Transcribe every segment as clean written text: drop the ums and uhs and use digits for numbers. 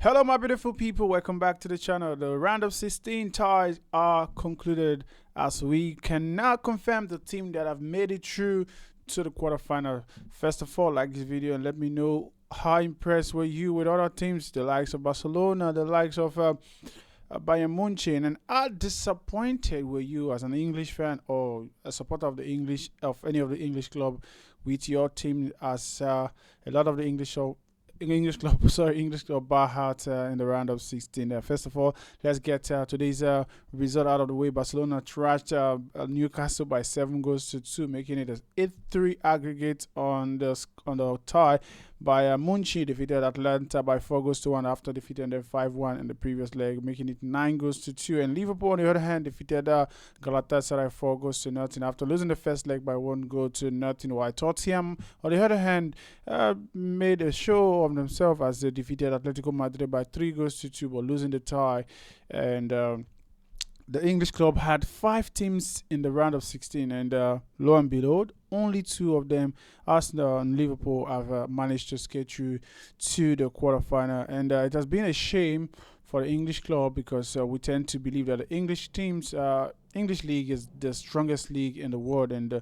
Hello, my beautiful people. Welcome back to the channel. The round of 16 ties are concluded as we can now confirm the team that have made it through to the quarterfinal. First of all, like this video and let me know how impressed were you with other teams, the likes of Barcelona, the likes of Bayern Munich, and how disappointed were you as an English fan or a supporter of the English of any of the English club with your team, as a lot of the English club, English club bar out in the round of 16. First of all, let's get today's result out of the way. Barcelona thrashed Newcastle by 7 goals to 2, making it an 8-3 aggregate on the tie. By Munchi defeated Atlanta by 4 goals to 1 after defeating them 5-1 in the previous leg, making it 9 goals to 2. And Liverpool, on the other hand, defeated Galatasaray 4 goals to 0 after losing the first leg by 1 goal to 0. While Tottenham, on the other hand, made a show of themselves as they defeated Atletico Madrid by 3 goals to 2, but losing the tie. And the English club had 5 teams in the round of 16, and lo and behold, only 2 of them, Arsenal and Liverpool, have managed to skate through to the quarterfinal. And it has been a shame for the English club because we tend to believe that the English teams, English league is the strongest league in the world, and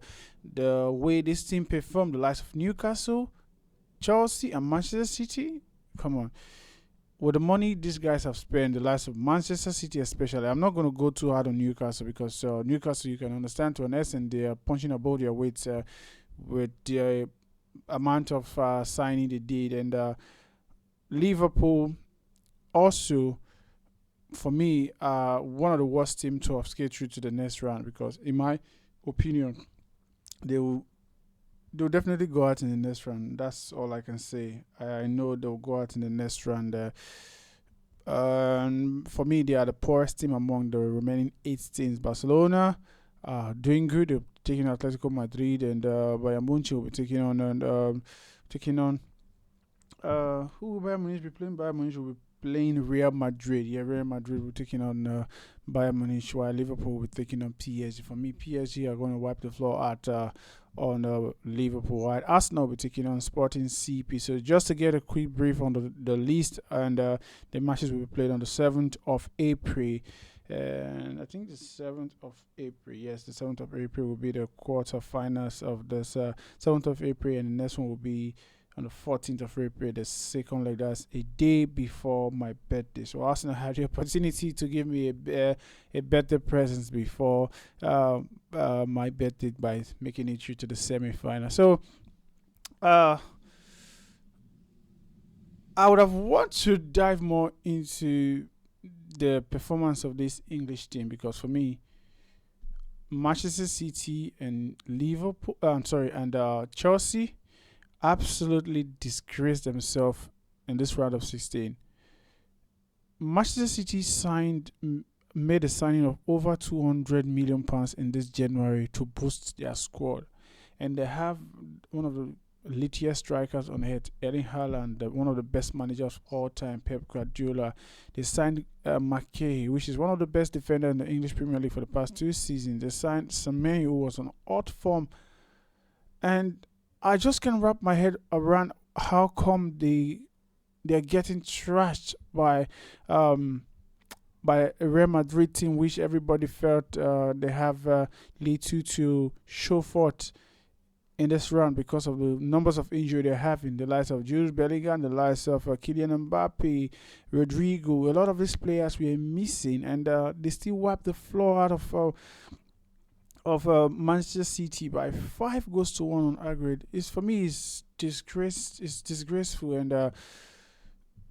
the way this team performed, the likes of Newcastle, Chelsea, and Manchester City, come on. With the money these guys have spent, the likes of Manchester City especially, I'm not going to go too hard on Newcastle because Newcastle, you can understand to an extent, they are punching above their weights with the amount of signing they did. And Liverpool also, for me, one of the worst teams to have skated through to the next round because, in my opinion, they'll definitely go out in the next round. That's all I can say. I know they'll go out in the next round. For me, they are the poorest team among the remaining 8 teams. Barcelona doing good. They're taking Atletico Madrid, and Bayern Munich will be taking on who will Bayern Munich be playing? Bayern Munich will be playing Real Madrid. Yeah, Real Madrid will be taking on Bayern Munich, while Liverpool will be taking on PSG. For me, PSG are going to wipe the floor at on Liverpool. Right, Arsenal will be taking on Sporting CP. So just to get a quick brief on the list, and the matches will be played on the 7th of April. And I think the 7th of April, yes, the 7th of April will be the quarterfinals of this 7th of April, and the next one will be on the 14th of April, the second leg. That's a day before my birthday. So Arsenal had the opportunity to give me a birthday present before my birthday by making it through to the semi-final. So I would have wanted to dive more into the performance of this English team because for me, Manchester City and Chelsea absolutely disgraced themselves in this round of 16. Manchester City made a signing of over £200 million in this January to boost their squad, and they have one of the elite strikers on head, Erling Haaland, one of the best managers of all time, Pep Guardiola. They signed McKay, which is one of the best defenders in the English Premier League for the past 2 seasons. They signed Semenyo, who was on odd form, and I just can't wrap my head around how come they're getting trashed by a Real Madrid team, which everybody felt they have little to show forth in this round because of the numbers of injury they have in the likes of Jules Bellingham, the likes of Kylian Mbappe, Rodrigo. A lot of these players were missing, and they still wiped the floor out of Manchester City by 5 goals to 1 on aggregate. For me, it's disgraceful, and it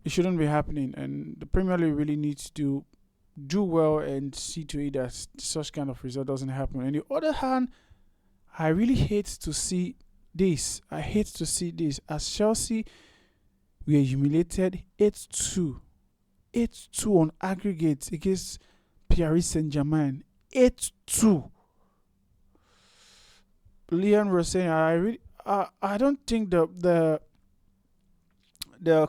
shouldn't be happening. And the Premier League really needs to do well and see to it that such kind of result doesn't happen. On the other hand, I really hate to see this. As Chelsea, we are humiliated 8-2 on aggregate against Paris Saint-Germain. 8-2. Leon was saying, I don't think the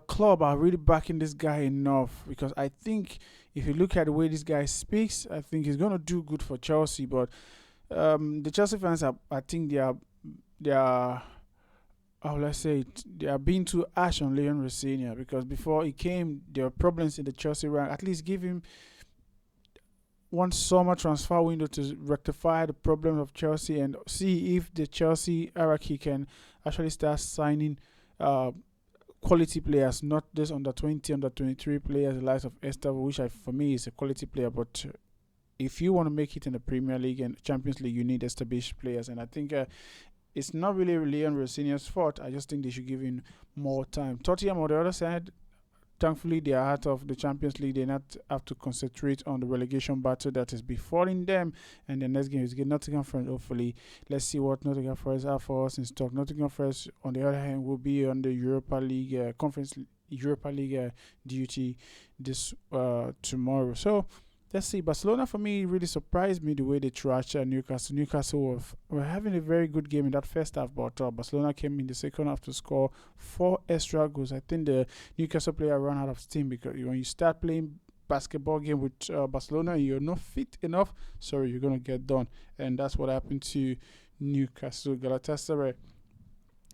club are really backing this guy enough, because I think if you look at the way this guy speaks, I think he's gonna do good for Chelsea. But the Chelsea fans I think they are oh, let's say they are being too harsh on Leon Rosenia, because before he came, there were problems in the Chelsea rank. At least give him one summer transfer window to rectify the problem of Chelsea and see if the Chelsea hierarchy can actually start signing uh, quality players, not just under 20, under 23 players, the likes of Esther, which for me is a quality player. But if you want to make it in the Premier League and Champions League, you need established players. And I think it's not really Leon Rosenior's fault. I just think they should give him more time. Tottenham, on the other side, thankfully they are out of the Champions League. They not have to concentrate on the relegation battle that is befalling them. And the next game is against Nottingham Forest. Hopefully, let's see what Nottingham Forest have for us in stock. Nottingham Forest, on the other hand, will be on the Europa League Conference Europa League duty this tomorrow. So let's see. Barcelona, for me, really surprised me the way they trashed Newcastle. Newcastle were having a very good game in that first half, but Barcelona came in the second half to score 4 extra goals. I think the Newcastle player ran out of steam, because when you start playing basketball game with Barcelona and you're not fit enough, sorry, you're going to get done. And that's what happened to Newcastle. Galatasaray,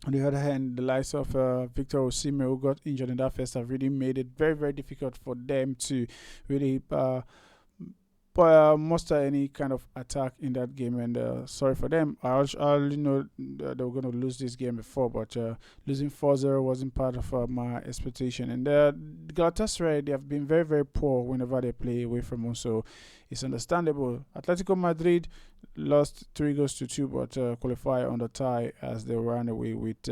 on the other hand, the likes of Victor Osimhen, who got injured in that first half, really made it very, very difficult for them to really muster any kind of attack in that game. And sorry for them. I already know they were going to lose this game before, but losing 4-0 wasn't part of my expectation. And Galatasaray, they have been very, very poor whenever they play away from us, so it's understandable. Atletico Madrid lost 3-2, but qualify on the tie as they ran away with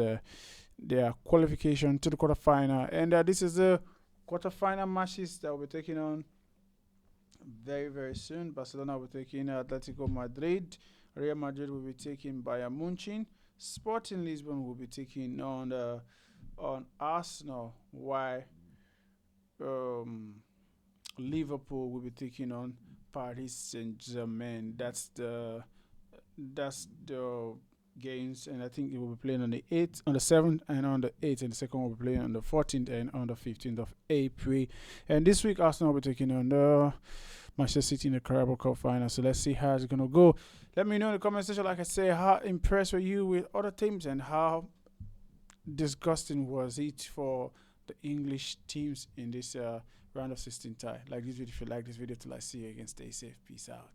their qualification to the quarterfinal. And this is the quarterfinal matches that will be taking on very, very soon. Barcelona will be taking Atletico Madrid. Real Madrid will be taking Bayern Munich. Sporting Lisbon will be taking on Arsenal. While Liverpool will be taking on Paris Saint-Germain. That's the games, and I think it will be playing on the 8th, on the 7th, and on the 8th, and the second will be playing on the 14th and on the 15th of April. And this week, Arsenal will be taking on the Manchester City in the Carabao Cup final. So let's see how it's gonna go. Let me know in the comment section, like I say, how impressed were you with other teams, and how disgusting was it for the English teams in this round of 16 tie. Like this video if you like this video till I see you again. Stay safe. Peace out.